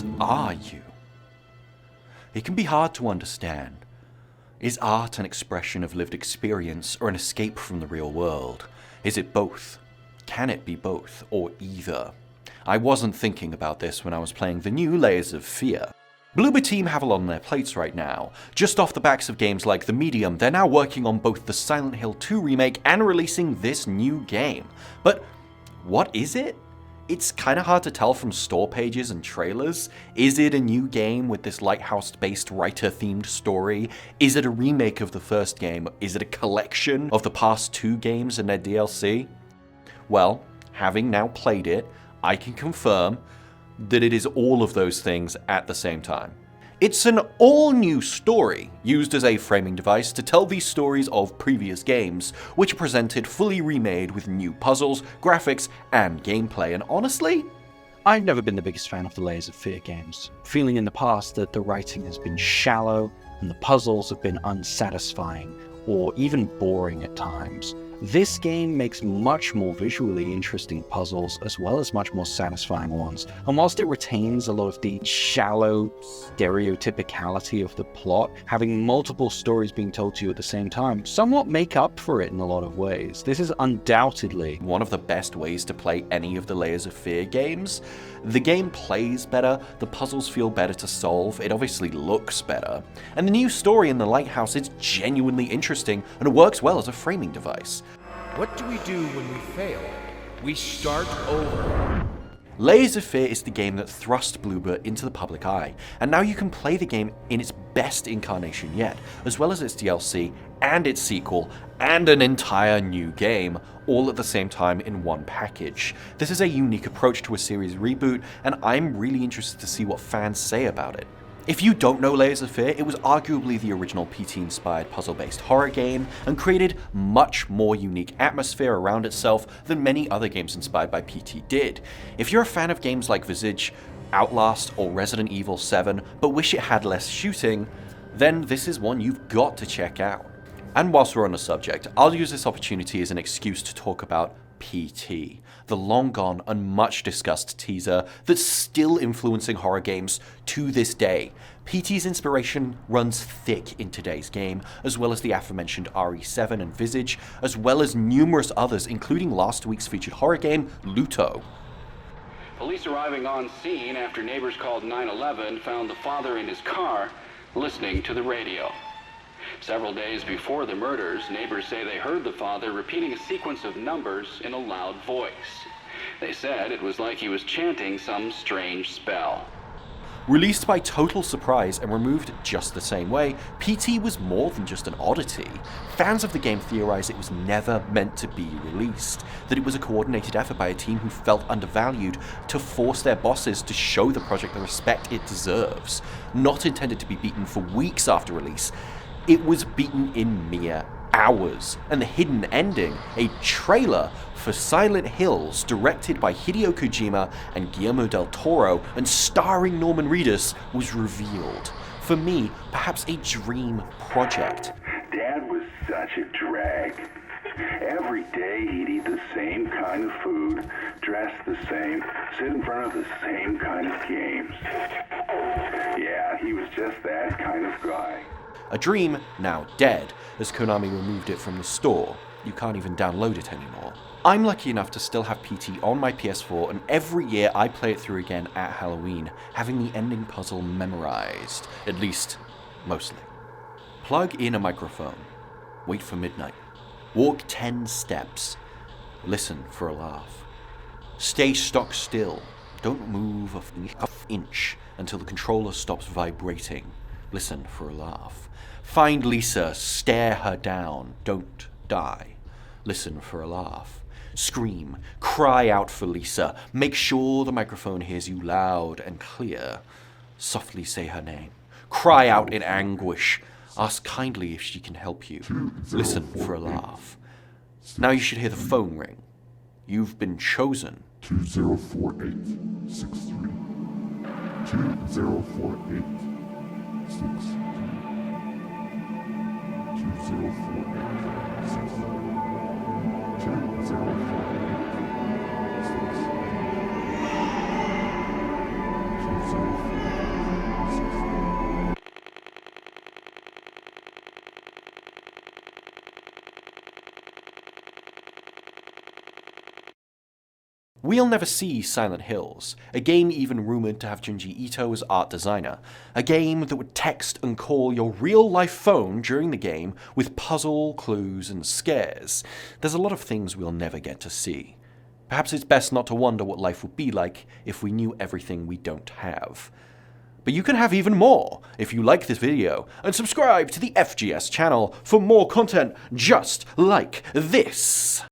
What are you? It can be hard to understand. Is art an expression of lived experience or an escape from the real world? Is it both? Can it be both, or either? I wasn't thinking about this when I was playing the new Layers of Fear. Bloober Team have a lot on their plates right now. Just off the backs of games like The Medium, they're now working on both the Silent Hill 2 remake and releasing this new game. But what is it? It's kinda hard to tell from store pages and trailers. Is it a new game with this lighthouse-based writer-themed story? Is it a remake of the first game? Is it a collection of the past 2 games and their DLC? Well, having now played it, I can confirm that it is all of those things at the same time. It's an all-new story, used as a framing device to tell these stories of previous games, which are presented fully remade with new puzzles, graphics, and gameplay, and honestly, I've never been the biggest fan of the Layers of Fear games, feeling in the past that the writing has been shallow and the puzzles have been unsatisfying or even boring at times. This game makes much more visually interesting puzzles as well as much more satisfying ones, and whilst it retains a lot of the shallow stereotypicality of the plot, having multiple stories being told to you at the same time somewhat make up for it in a lot of ways. This is undoubtedly one of the best ways to play any of the Layers of Fear games. The game plays better, the puzzles feel better to solve, it obviously looks better, and the new story in the lighthouse is genuinely interesting and it works well as a framing device. What do we do when we fail? We start over. Layers of Fear is the game that thrust Bloober into the public eye, and now you can play the game in its best incarnation yet, as well as its DLC and its sequel, and an entire new game, all at the same time in one package. This is a unique approach to a series reboot, and I'm really interested to see what fans say about it. If you don't know Layers of Fear, it was arguably the original PT-inspired puzzle-based horror game and created much more unique atmosphere around itself than many other games inspired by PT did. If you're a fan of games like Visage, Outlast, or Resident Evil 7, but wish it had less shooting, then this is one you've got to check out. And whilst we're on the subject, I'll use this opportunity as an excuse to talk about PT, the long gone and much discussed teaser that's still influencing horror games to this day. PT's inspiration runs thick in today's game, as well as the aforementioned RE7 and Visage, as well as numerous others, including last week's featured horror game, Luto. Police arriving on scene after neighbors called 911 found the father in his car listening to the radio. Several days before the murders, neighbors say they heard the father repeating a sequence of numbers in a loud voice. They said it was like he was chanting some strange spell. Released by total surprise and removed just the same way, PT was more than just an oddity. Fans of the game theorize it was never meant to be released, that it was a coordinated effort by a team who felt undervalued to force their bosses to show the project the respect it deserves. Not intended to be beaten for weeks after release, it was beaten in mere hours, and the hidden ending, a trailer for Silent Hills directed by Hideo Kojima and Guillermo del Toro and starring Norman Reedus, was revealed. For me, perhaps a dream project. Dad was such a drag. Every day he'd eat the same kind of food, dress the same, sit in front of the same kind of games. Yeah, he was just that kind of guy. A dream now dead, as Konami removed it from the store. You can't even download it anymore. I'm lucky enough to still have PT on my PS4, and every year I play it through again at Halloween, having the ending puzzle memorized. At least, mostly. Plug in a microphone. Wait for midnight. Walk 10 steps. Listen for a laugh. Stay stock still. Don't move an inch until the controller stops vibrating. Listen for a laugh. Find Lisa, stare her down, don't die. Listen for a laugh. Scream, cry out for Lisa. Make sure the microphone hears you loud and clear. Softly say her name. Cry out in anguish. Ask kindly if she can help you. Listen for a laugh. Now you should hear the phone ring. You've been chosen. 204863. 204863. 204863. We'll never see Silent Hills, a game even rumored to have Junji Ito as art designer, a game that would text and call your real-life phone during the game with puzzle, clues, and scares. There's a lot of things we'll never get to see. Perhaps it's best not to wonder what life would be like if we knew everything we don't have. But you can have even more if you like this video and subscribe to the FGS channel for more content just like this.